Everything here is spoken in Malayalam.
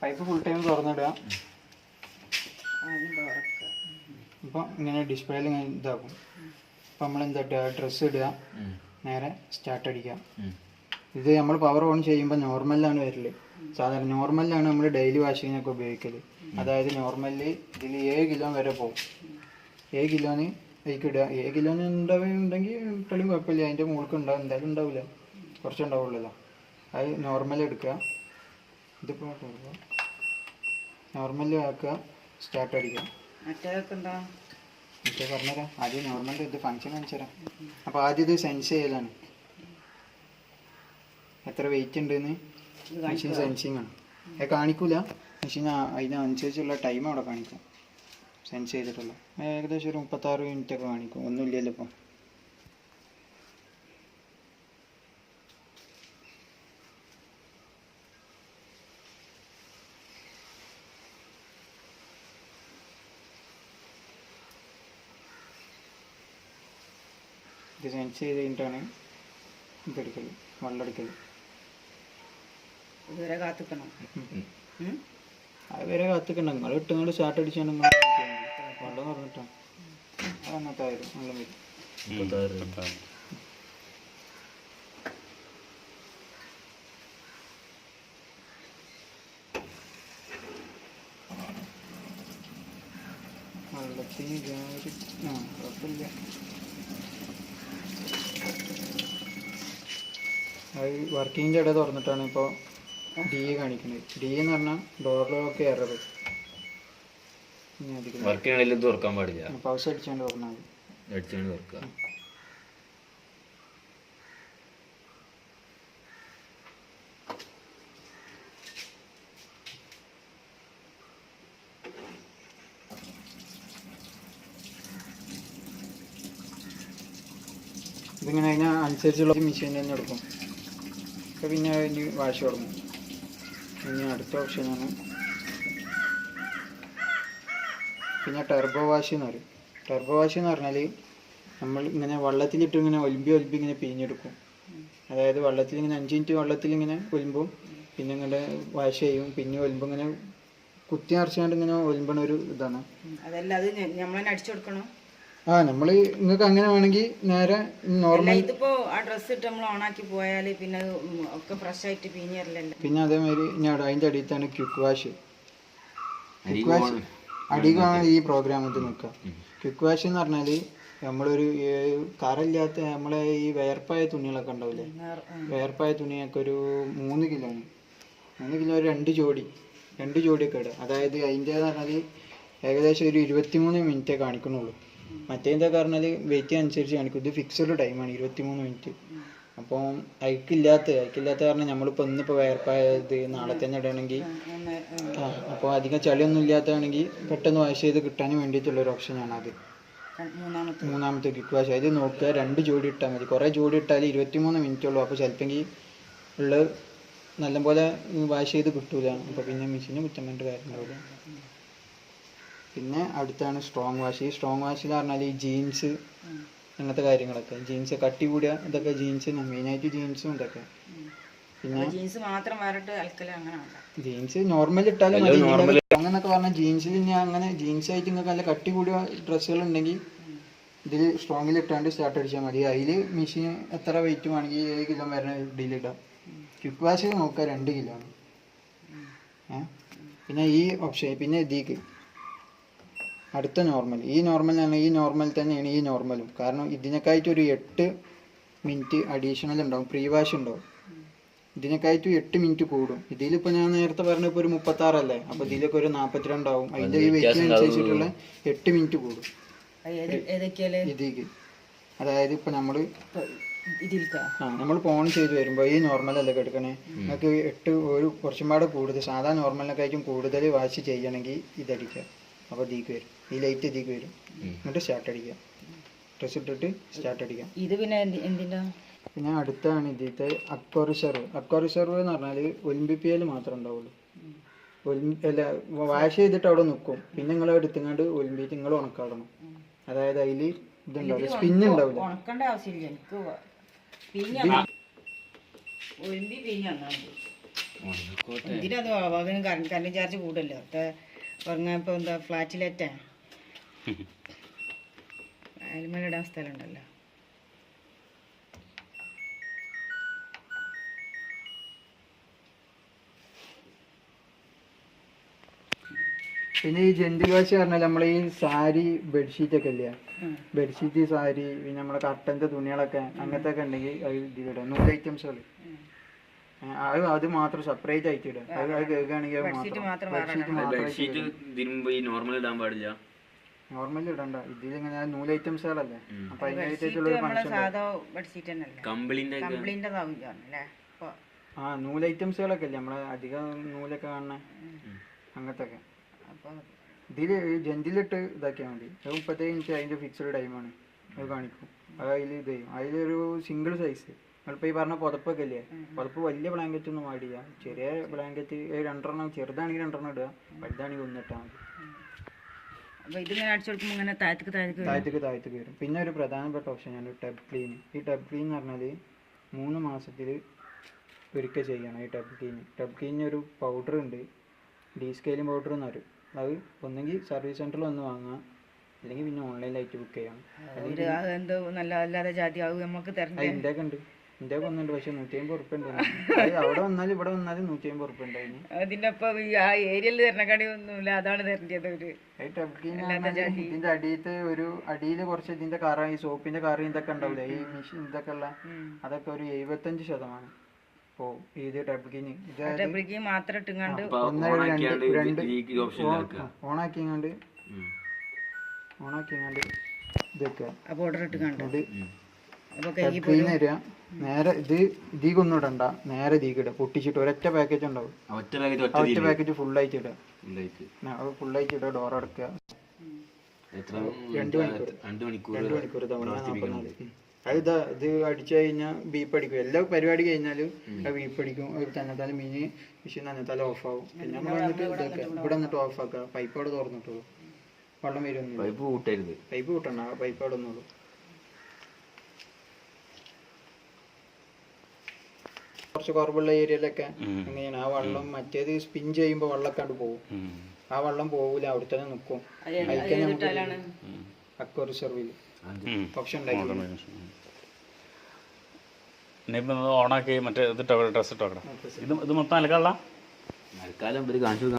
Pipe full time തുറന്നിടുക. അപ്പോൾ ഇങ്ങനെ ഡിസ്പ്ലേയിൽ ഇങ്ങനെ ഇതാക്കും. അപ്പോൾ നമ്മൾ എന്താ ഡ്രസ്സ് ഇടുക, നേരെ സ്റ്റാർട്ട് അടിക്കുക. ഇത് നമ്മൾ പവർ ഓൺ ചെയ്യുമ്പോൾ നോർമലിലാണ് വരല്. സാധാരണ നോർമലിലാണ് നമ്മൾ ഡെയിലി വാഷിങ്ങിനൊക്കെ ഉപയോഗിക്കല്. അതായത് നോർമലിൽ ഇതിൽ 7 കിലോ വരെ പോകും. 7 കിലോന് അതിലേക്ക് ഇടുക. 7 കിലോന് ഉണ്ടാവുന്നുണ്ടെങ്കിൽ ഇപ്പോഴും കുഴപ്പമില്ല. അതിൻ്റെ മുകൾക്ക് ഉണ്ടാവും, എന്തായാലും ഉണ്ടാവില്ല, കുറച്ചുണ്ടാവുള്ളല്ലോ. അത് നോർമൽ എടുക്കുക. ഇതിപ്പോൾ നോർമൽ ആക്കുക, സ്റ്റാർട്ട് അടിക്കുക. മറ്റേ പറഞ്ഞുതരാം. ആദ്യം നോർമൽ ഇത് ഫങ്ഷൻ കാണിച്ചു തരാം. അപ്പോൾ ആദ്യം ഇത് സെൻസ് ചെയ്യലാണ്, എത്ര വെയിറ്റ് ഉണ്ടെന്ന് മെഷീൻ സെൻസിങ് ആണ്. അത് കാണിക്കൂല മെഷീൻ, അതിനനുസരിച്ചുള്ള ടൈം അവിടെ കാണിക്കും. സെൻസ് ചെയ്തിട്ടുള്ള ഏകദേശം ഒരു 36 മിനിറ്റ് ഒക്കെ കാണിക്കും. ഒന്നുമില്ലല്ലോ ഇപ്പം. ഇത് സെൻസ് ചെയ്ത് കഴിഞ്ഞിട്ടാണ് ഇതെടുക്കൽ, വെള്ളം എടുക്കൽ. അതുവരെ കാത്തിക്കണം. അതുവരെ കാത്തിക്കണം. നിങ്ങൾ ഇട്ടുകൊണ്ട് സ്റ്റാർട്ട് അടിച്ചാണ് വെള്ളം തുറന്നിട്ടാണ്. അത് 50,000 വെള്ളം വരും. വെള്ളത്തിന് കുഴപ്പമില്ല. അത് വർക്കിങ്ങിൻ്റെ ഇടയിൽ തുറന്നിട്ടാണ് ഇപ്പോൾ ഡി കാണിക്കുന്നത്. ഡി എന്ന് പറഞ്ഞാൽ ഡോറിലൊക്കെ എറർ. തുറക്കാൻ പാടില്ല, പൗസ് അടിച്ചാണ്ട് തുറന്നാൽ മതി. ഇതിങ്ങനെ അതിനനുസരിച്ചുള്ള മെഷീൻ തന്നെ എടുക്കും. അപ്പോൾ പിന്നെ അതിന് വാഷ് തുടങ്ങും. ഇനി അടുത്ത ഓപ്ഷനാണ് പിന്നെ ടെർബോ വാഷ് എന്ന് പറയും. ടെർബോ വാഷ് എന്ന് പറഞ്ഞാൽ നമ്മൾ ഇങ്ങനെ വെള്ളത്തിലിട്ട് ഇങ്ങനെ ഒലിമ്പി ഇങ്ങനെ പിഴിഞ്ഞെടുക്കും. അതായത് വെള്ളത്തിൽ ഇങ്ങനെ 5 മിനിറ്റ് വെള്ളത്തിൽ ഇങ്ങനെ ഒലിമ്പും, പിന്നെ ഇങ്ങനെ വാഷ് ചെയ്യും, പിന്നെ ഒലിമ്പും ഇങ്ങനെ കുത്തി നിറച്ചുകൊണ്ട് ഇങ്ങനെ ഒലിമ്പണ ഒരു ഇതാണ്. നമ്മൾ നിങ്ങൾക്ക് അങ്ങനെ വേണമെങ്കിൽ നേരെ നോർമൽ. പിന്നെ അതേമാതിരി അതിൻ്റെ അടിയിലാണ് ക്വിക്ക് വാഷ്. ക്വിക്ക് വാഷ് അടിയിലാണ് ഈ പ്രോഗ്രാം ഇത് നിൽക്കുക. ക്വിക്ക് വാഷ് എന്ന് പറഞ്ഞാൽ നമ്മളൊരു കറയില്ലാത്ത നമ്മളെ ഈ വേർപ്പായ തുണികളൊക്കെ ഉണ്ടാവില്ലേ, വേർപ്പായ തുണിയൊക്കെ ഒരു 3 കിലോന് 3 കിലോ 2 ജോഡിയൊക്കെ ഇടുക. അതായത് അതിൻ്റെന്ന് പറഞ്ഞാൽ ഏകദേശം ഒരു 23 മിനിറ്റേ കാണിക്കണുള്ളൂ. മറ്റേതൊക്കെ പറഞ്ഞാൽ വെയിറ്റ് അനുസരിച്ച് കാണിക്കും. ഇത് ഫിക്സഡ് ടൈമാണ് 23 മിനിറ്റ്. അപ്പം അയക്കില്ലാത്ത പറഞ്ഞാൽ നമ്മളിപ്പോൾ ഇന്നിപ്പോൾ വേർപ്പായത് നാളെ തന്നെ ഇടണമെങ്കിൽ, അപ്പോൾ അധികം ചളിയൊന്നും ഇല്ലാത്തതാണെങ്കിൽ പെട്ടെന്ന് വാഷ് ചെയ്ത് കിട്ടാൻ വേണ്ടിയിട്ടുള്ളൊരു ഓപ്ഷനാണ് അത്. മൂന്നാമത്തെ ക്വിക്ക് വാഷ്. അത് നോക്കുക, 2 ജോഡി ഇട്ടാൽ മതി. കുറേ ജോഡി ഇട്ടാൽ 23 മിനിറ്റ് ഉള്ളൂ. അപ്പോൾ ചിലപ്പോൾ ഉള്ള നല്ലപോലെ വാഷ് ചെയ്ത് കിട്ടൂല. അപ്പോൾ പിന്നെ മെഷീന് കുറ്റം വേണ്ട കാര്യങ്ങളുള്ളൂ. പിന്നെ അടുത്താണ് സ്ട്രോങ് വാഷ്. ഈ സ്ട്രോങ് വാഷ് എന്ന് പറഞ്ഞാൽ ഈ ജീൻസ് അങ്ങനത്തെ കാര്യങ്ങളൊക്കെ, ജീൻസ് കട്ടി കൂടിയ ഇതൊക്കെ, ജീൻസ് മെയിനായിട്ട് ജീൻസും ഇതൊക്കെ. പിന്നെ ജീൻസ് നോർമൽ ഇട്ടാലും മതി. അങ്ങനൊക്കെ പറഞ്ഞാൽ ജീൻസിൽ ഞാൻ അങ്ങനെ ജീൻസ് ആയിട്ട് നിങ്ങൾക്ക് നല്ല കട്ടി കൂടിയ ഡ്രസ്സുകൾ ഉണ്ടെങ്കിൽ ഇതിൽ സ്ട്രോങ്ങിൽ ഇട്ടാണ്ട് സ്റ്റാർട്ട് അടിച്ചാൽ മതി. അതിൽ മെഷീൻ എത്ര വെയിറ്റ് വേണമെങ്കിൽ 7 കിലോ വരെ ഇതിലിടാം. ക്വിക്ക് വാഷ് നോക്കുക 2 കിലോ ആണ്. പിന്നെ ഈ ഓപ്ഷൻ, പിന്നെ ഇതിക്ക് അടുത്ത നോർമൽ. ഈ നോർമലാണ്, ഈ നോർമൽ തന്നെയാണ് ഈ നോർമലും. കാരണം ഇതിനൊക്കെയായിട്ട് ഒരു 8 മിനിറ്റ് അഡീഷണൽ ഉണ്ടാവും, പ്രീ വാഷ് ഉണ്ടാവും. ഇതിനൊക്കെയായിട്ട് 8 മിനിറ്റ് കൂടും. ഇതിലിപ്പോൾ ഞാൻ നേരത്തെ പറഞ്ഞപ്പോൾ ഒരു 36 അല്ലേ, അപ്പോൾ ഇതിലൊക്കെ ഒരു 42 ആവും. അതിൻ്റെ ഈ വെയിറ്റിനനുസരിച്ചിട്ടുള്ള 8 മിനിറ്റ് കൂടും ഇതിക്ക്. അതായത് ഇപ്പോൾ നമ്മൾ ഓൺ ചെയ്ത് വരുമ്പോൾ ഈ നോർമലല്ലേ എടുക്കണേ, നിങ്ങൾക്ക് 8 ഒരു കുറച്ചും പാടെ കൂടുതൽ സാധാ നോർമലിനൊക്കെയായിട്ടും കൂടുതൽ വാഷ് ചെയ്യണമെങ്കിൽ ഇതടിക്കുക. അപ്പോൾ ഇതിക്ക് വരും, ഈ ലൈറ്റ് ഇതിക്ക് വരും. എന്നിട്ട് സ്റ്റാർട്ട് അടിക്കുക, ഡ്രസ് ഇട്ടിട്ട് സ്റ്റാർട്ട് അടിക്കാം. ഇത് പിന്നെ അടുത്താണ് ഇതിത്തെ അക്വ റിസർവ്. അക്വ റിസർവ് എന്ന് പറഞ്ഞാൽ ഒലിമ്പിപ്പിയൽ മാത്രമേ ഉണ്ടാവുള്ളൂ. അല്ല, വാഷ് ചെയ്തിട്ട് അവിടെ നിൽക്കും. പിന്നെ നിങ്ങൾ എടുത്തുകൊണ്ട് ഒലിമ്പിയിട്ട് നിങ്ങൾ ഉണക്കാടണം. അതായത് അതിൽ ഇതുണ്ടാവില്ല, സ്പിൻ ഉണ്ടാവില്ല. എന്തിനത് അതിന് കറണ്ട് ചാർജ് കൂടല്ലോ പറഞ്ഞ ഇപ്പോൾ എന്താ ഫ്ലാറ്റിലേറ്റാ അയൽമേലിടാൻ സ്ഥലം ഉണ്ടല്ലോ. പിന്നെ ഈ ജന്തുവാശി പറഞ്ഞാൽ നമ്മളെ ഈ സാരി ബെഡ്ഷീറ്റ് ഒക്കെ ഇല്ലേ, ബെഡ്ഷീറ്റ് സാരി പിന്നെ നമ്മളെ കർട്ടന്റെ തുണികളൊക്കെ അങ്ങനത്തെ ഒക്കെ ഉണ്ടെങ്കിൽ അത് ഇതിലിടാം. 100 ഐറ്റംസുകൾ അത് മാത്രം സെപ്പറേറ്റ് ആയിട്ട് ഇടാം. അത് കേൾക്കുകയാണെങ്കിൽ ബെഡ്ഷീറ്റ് തിരുമ്പോ ഈ നോർമൽ ഇടാൻ പാടില്ല. നോർമലി ഇടണ്ട, ഇതിലിങ്ങനെ 100 ഐറ്റംസുകളല്ലേ. അപ്പൊ അതിനായിട്ടുള്ള ആ 100 ഐറ്റംസുകളൊക്കെ ഇല്ലേ നമ്മളെ അധികം നൂലൊക്കെ കാണുന്ന അങ്ങനത്തെ ഒക്കെ. ഇതില് ജെന്റിലിട്ട് ഇതാക്കിയാൽ മതി. അത് 30 മിനിറ്റ് അതിന്റെ ഫിക്സ്ഡ് ടൈമാണ് അത് കാണിക്കും. അത് അതിൽ ഇത് ചെയ്യും. അതിലൊരു സിംഗിൾ സൈസ് നമ്മളിപ്പോൾ ഈ പറഞ്ഞ പുതപ്പൊക്കെ ഇല്ലേ, പുതപ്പ് വലിയ ബ്ലാങ്കറ്റ് ഒന്നും ആഡ് ചെയ്യുക. ചെറിയ ബ്ലാങ്കറ്റ് 2 ചെറുതാണെങ്കിൽ 2 ഇടുക, വലുതാണെങ്കിൽ 1 ഇട്ടാൽ മതി. താഴത്തേക്ക് വരും. പിന്നെ ഒരു പ്രധാനപ്പെട്ട ഓപ്ഷനാണ് ടബ് ക്ലീൻ. ഈ ടബ് ക്ലീൻ എന്ന് പറഞ്ഞാൽ 3 മാസത്തിൽ ഒരിക്കൽ ചെയ്യണം. ഈ ടബ് ക്ലീനിന് ഒരു പൗഡർ ഉണ്ട്, ഡീസ്കെയിലിംഗ് പൗഡർ എന്ന് പറയും. അത് ഒന്നെങ്കിൽ സർവീസ് സെന്ററിൽ ഒന്ന് വാങ്ങുക, അല്ലെങ്കിൽ പിന്നെ ഓൺലൈനിലായിട്ട് ബുക്ക് ചെയ്യാം. ഇന്ത്യക്ക് ഉണ്ട്, ഇന്ത്യക്ക് ഒന്നുണ്ട്. പക്ഷെ 150 ഉറുപ്പ്യ ഉണ്ട്. അവിടെ വന്നാലും ഇവിടെ വന്നാലും 150 ഉറുപ്പ്യ ഉണ്ടായിരുന്നു. ഇതിന്റെ അടിയത്തെ ഒരു അടിയിൽ കുറച്ച് ഇതിന്റെ കറ, ഈ സോപ്പിന്റെ കറ ഇതൊക്കെ ഉണ്ടാവില്ലേ, ഈ മെഷീൻ ഇതൊക്കെ ഉള്ള അതൊക്കെ ഒരു 75% പോവും. ഇത് ടബ്കിന് ഓണാക്കിങ്ങാണ്ട് ഇതൊക്കെ തരിക. നേരെ ഇതിക്കൊന്നും ഇടണ്ട, നേരെ ഇതിക്ക് ഇടുക. പൊട്ടിച്ചിട്ട് ഒരൊറ്റ പാക്കറ്റ് ഉണ്ടാവും, ഒറ്റ പാക്കറ്റ് ഫുള്ളായിട്ട് ഇടുക. ഫുള്ളായിട്ട് ഇടുക, ഡോർ അടക്കുക. 2 മണിക്കൂർ തവണ 44. അത് ഇത് അടിച്ചു കഴിഞ്ഞാൽ ബീപ്പ് അടിക്കും. എല്ലാ പരിപാടി കഴിഞ്ഞാലും അത് ബീപ്പ് അടിക്കും. ഒരു തന്നെത്താലും മെഷീൻ തന്നെത്താലും ഓഫാവും. പിന്നെ നമ്മൾ വന്നിട്ട് ഇതൊക്കെ ഇവിടെ വന്നിട്ട് ഓഫാക്കുക. പൈപ്പ് അവിടെ തുറന്നിട്ടുള്ളൂ, വെള്ളം വരുന്നില്ല. പൈപ്പ് കൂട്ടണ്ട, പൈപ്പ് അവിടെ ഒന്നുള്ളൂ. കുറച്ച് കുറവുള്ള ഏരിയയിലൊക്കെ എങ്ങനെയാണ് ആ വെള്ളം, മറ്റേത് സ്പിൻ ചെയ്യുമ്പോൾ വെള്ളമൊക്കെ അങ്ങോട്ട് പോകും. ആ വെള്ളം പോകൂല, അവിടെ തന്നെ നിൽക്കും. അതിക്കാൻ നമുക്ക് അക്വ റിസർവിൽ ഓപ്ഷൻ ഉണ്ടാക്കി. ഓണാക്കി മറ്റേ ഇതിട്ടോ ഡ്രസ് ഇട്ടോ. ഇത് മൊത്തം അലക്കാനുള്ള